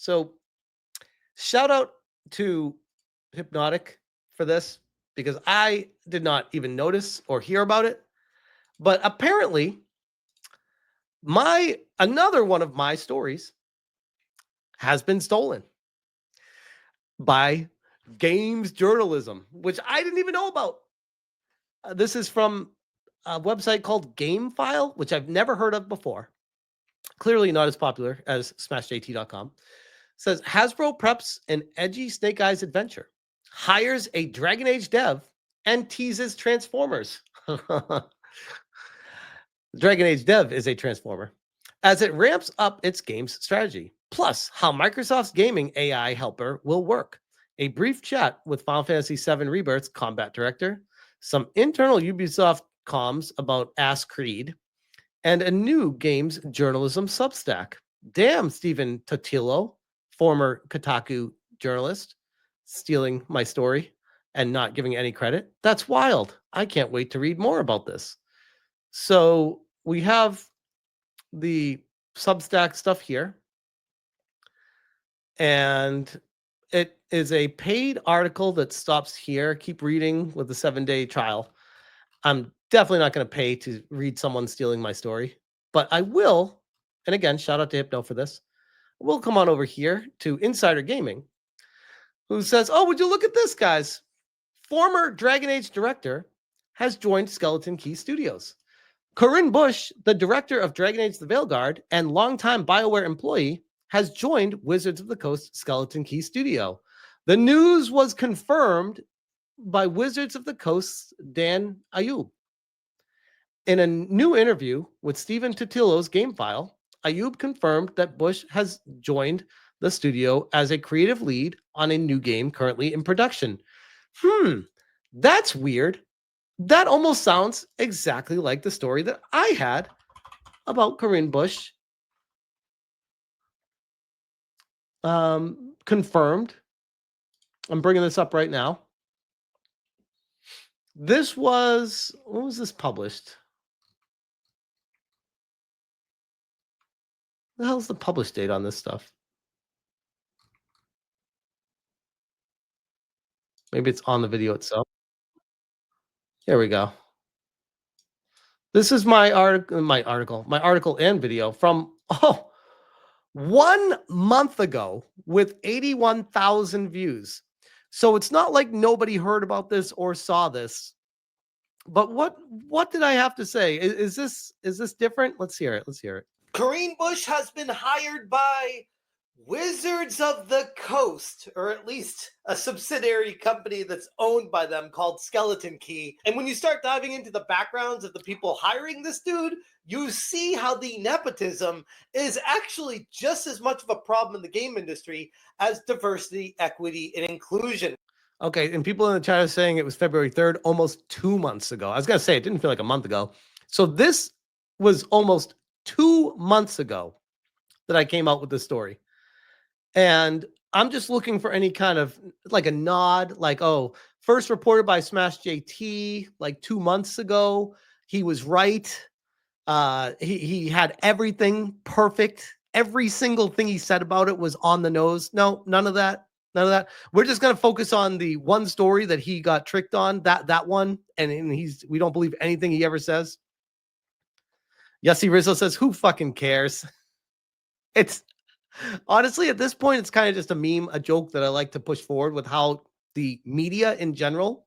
So shout out to Hypnotic for this because I did not even notice or hear about it. But apparently, another one of my stories has been stolen by games journalism, which I didn't even know about. This is from a website called GameFile, which I've never heard of before. Clearly not as popular as SmashJT.com. Says Hasbro preps an edgy Snake Eyes adventure, hires a Dragon Age dev, and teases Transformers. Dragon Age dev is a Transformer. As it ramps up its game's strategy, plus how Microsoft's gaming AI helper will work. A brief chat with Final Fantasy VII Rebirth's combat director, some internal Ubisoft comms about Ass Creed, and a new games journalism substack. Damn, Stephen Totilo, former Kotaku journalist, stealing my story and not giving any credit. That's wild. I can't wait to read more about this. So we have the Substack stuff here, and it is a paid article that stops here. Keep reading with the 7-day trial. I'm definitely not going to pay to read someone stealing my story, but I will. And again, shout out to Hypno for this. We'll come on over here to Insider Gaming, who says, "Oh, would you look at this, guys? Former Dragon Age director has joined Skeleton Key Studios. Corinne Busche, the director of Dragon Age the Veilguard and longtime BioWare employee, has joined Wizards of the Coast Skeleton Key Studio. The news was confirmed by Wizards of the Coast's Dan Ayub. In a new interview with Stephen Totilo's GameFile, Ayub confirmed that Busche has joined the studio as a creative lead on a new game currently in production. That's weird. That almost sounds exactly like the story that I had about Corinne Busche. Confirmed. I'm bringing this up right now. When was this published? The hell's the publish date on this stuff? Maybe it's on the video itself. Here we go. This is my article and video from 1 month ago with 81,000 views. So it's not like nobody heard about this or saw this. But what did I have to say? Is this different? Let's hear it. Corinne Busche has been hired by Wizards of the Coast, or at least a subsidiary company that's owned by them called Skeleton Key. And when you start diving into the backgrounds of the people hiring this dude, you see how the nepotism is actually just as much of a problem in the game industry as diversity, equity, and inclusion. Okay, and people in the chat are saying it was February 3rd, almost 2 months ago. I was going to say, it didn't feel like a month ago. So this was almost 2 months ago that I came out with this story. And I'm just looking for any kind of like a nod, like, oh, first reported by Smash JT like 2 months ago. He was right. He had everything perfect. Every single thing he said about it was on the nose. No, none of that. None of that. We're just going to focus on the one story that he got tricked on, that one. And we don't believe anything he ever says. Yessie Rizzo says, who fucking cares? It's honestly, at this point, it's kind of just a meme, a joke that I like to push forward with how the media in general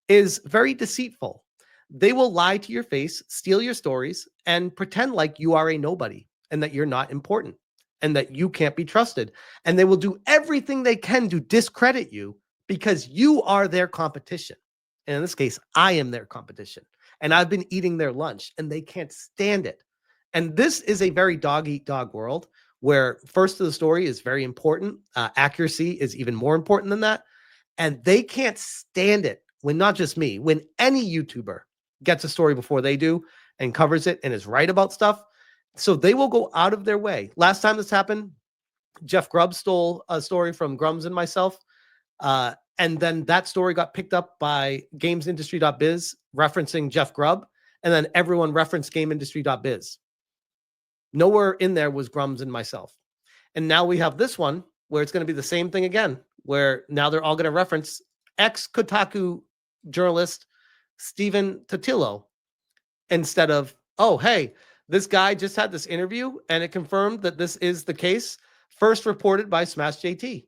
is very deceitful. They will lie to your face, steal your stories, and pretend like you are a nobody and that you're not important and that you can't be trusted. And they will do everything they can to discredit you because you are their competition. And in this case, I am their competition. And I've been eating their lunch and they can't stand it. And this is a very dog-eat-dog world where first to the story is very important. Accuracy is even more important than that. And they can't stand it when not just me, when any YouTuber gets a story before they do and covers it and is right about stuff. So they will go out of their way. Last time this happened, Jeff Grubb stole a story from Grums and myself. And then that story got picked up by gamesindustry.biz referencing Jeff Grubb. And then everyone referenced gamesindustry.biz. Nowhere in there was Grums and myself. And now we have this one where it's going to be the same thing again, where now they're all going to reference ex-Kotaku journalist Stephen Totilo instead of, oh, hey, this guy just had this interview and it confirmed that this is the case, first reported by Smash JT.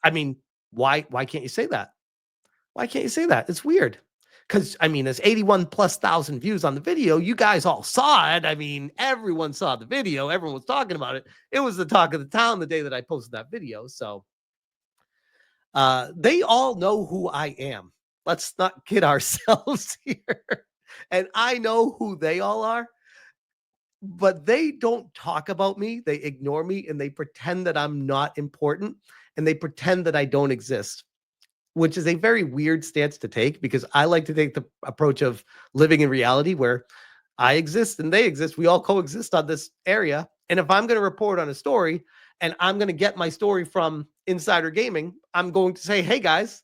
I mean, why can't you say that? Why can't you say that? It's weird. Because, I mean, there's 81 plus thousand views on the video. You guys all saw it. I mean, everyone saw the video. Everyone was talking about it. It was the talk of the town the day that I posted that video. So they all know who I am. Let's not kid ourselves here. And I know who they all are, but they don't talk about me. They ignore me and they pretend that I'm not important and they pretend that I don't exist, which is a very weird stance to take because I like to take the approach of living in reality where I exist and they exist. We all coexist on this area. And if I'm going to report on a story and I'm going to get my story from Insider Gaming, I'm going to say, hey guys,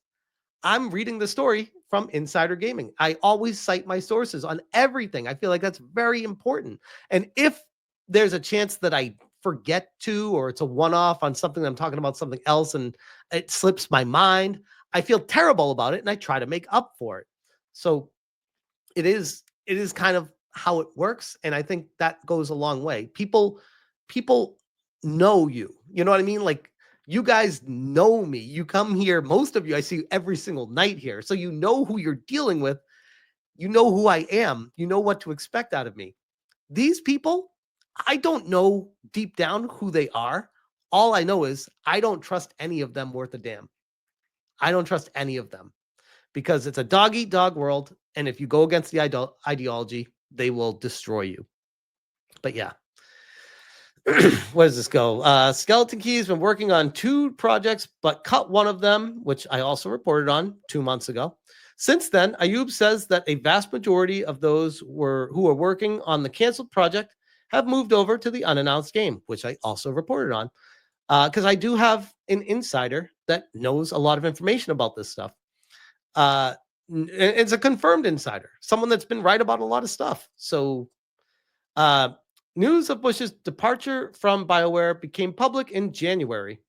I'm reading the story from Insider Gaming. I always cite my sources on everything. I feel like that's very important. And if there's a chance that I forget to, or it's a one-off on something I'm talking about something else and it slips my mind, I feel terrible about it and I try to make up for it. So it is kind of how it works. And I think that goes a long way. People know you. You know what I mean? Like, you guys know me. You come here. Most of you, I see you every single night here. So you know who you're dealing with. You know who I am. You know what to expect out of me. These people, I don't know deep down who they are. All I know is I don't trust any of them worth a damn. I don't trust any of them because it's a dog eat dog world. And if you go against the ideology, they will destroy you. But yeah. Where does this go? Skeleton Key has been working on 2 projects, but cut one of them, which I also reported on 2 months ago. Since then, Ayub says that a vast majority of those who are working on the canceled project have moved over to the unannounced game, which I also reported on. Because I do have an insider that knows a lot of information about this stuff. It's a confirmed insider, someone that's been right about a lot of stuff. So, news of Busche's departure from BioWare became public in January.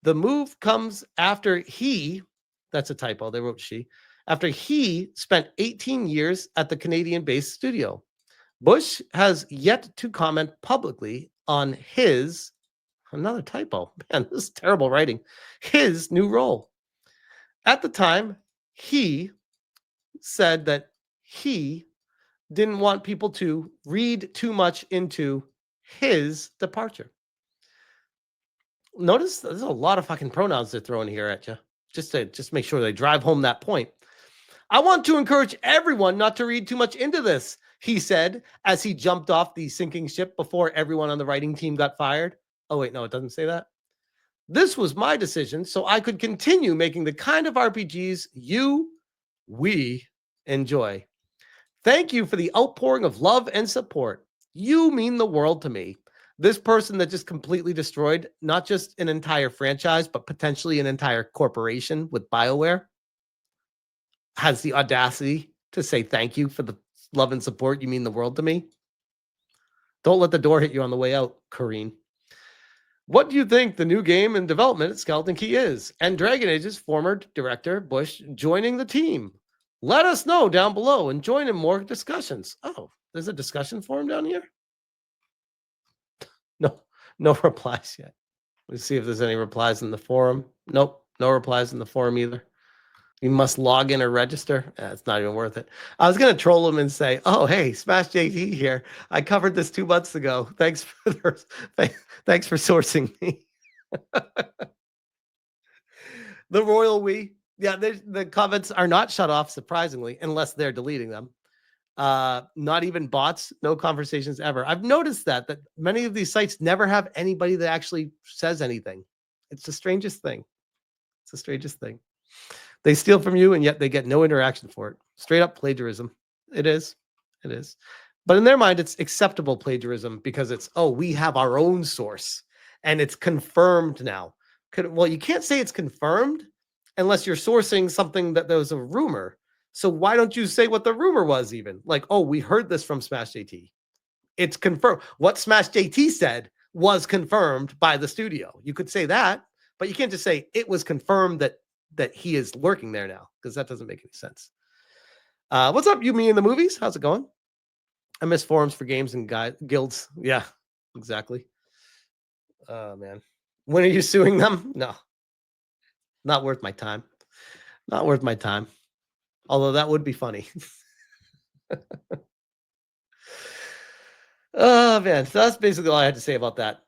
The move comes after he, that's a typo, they wrote she, after he spent 18 years at the Canadian-based studio. Busche has yet to comment publicly on his, another typo, man, this is terrible writing, his new role. At the time, he said that he didn't want people to read too much into his departure. Notice there's a lot of fucking pronouns they're throwing here at you, just to make sure they drive home that point. I want to encourage everyone not to read too much into this, he said, as he jumped off the sinking ship before everyone on the writing team got fired. Oh, wait, no, it doesn't say that. This was my decision so I could continue making the kind of RPGs we enjoy. Thank you for the outpouring of love and support. You mean the world to me. This person that just completely destroyed not just an entire franchise, but potentially an entire corporation with BioWare has the audacity to say thank you for the love and support. You mean the world to me. Don't let the door hit you on the way out, Corinne. What do you think the new game in development at Skeleton Key is? And Dragon Age's former director, Busche, joining the team. Let us know down below and join in more discussions. Oh, there's a discussion forum down here? No replies yet. Let's see if there's any replies in the forum. Nope, no replies in the forum either. You must log in or register. It's not even worth it. I was going to troll him and say, oh, hey, Smash JT here. I covered this 2 months ago. Thanks for sourcing me. The royal we. Yeah, the comments are not shut off, surprisingly, unless they're deleting them. Not even bots, no conversations ever. I've noticed that many of these sites never have anybody that actually says anything. It's the strangest thing. It's the strangest thing. They steal from you, and yet they get no interaction for it. Straight up plagiarism. It is. It is. But in their mind, it's acceptable plagiarism because it's, oh, we have our own source, and it's confirmed now. Well, you can't say it's confirmed unless you're sourcing something that there was a rumor. So why don't you say what the rumor was even? Like, oh, we heard this from Smash JT. It's confirmed. What Smash JT said was confirmed by the studio. You could say that, but you can't just say it was confirmed that he is working there now, because that doesn't make any sense. What's up, you, me, in the movies? How's it going? I miss forums for games and guilds. Yeah, exactly. Oh man, when are you suing them? No, not worth my time. Not worth my time. Although that would be funny. Oh man, so that's basically all I had to say about that.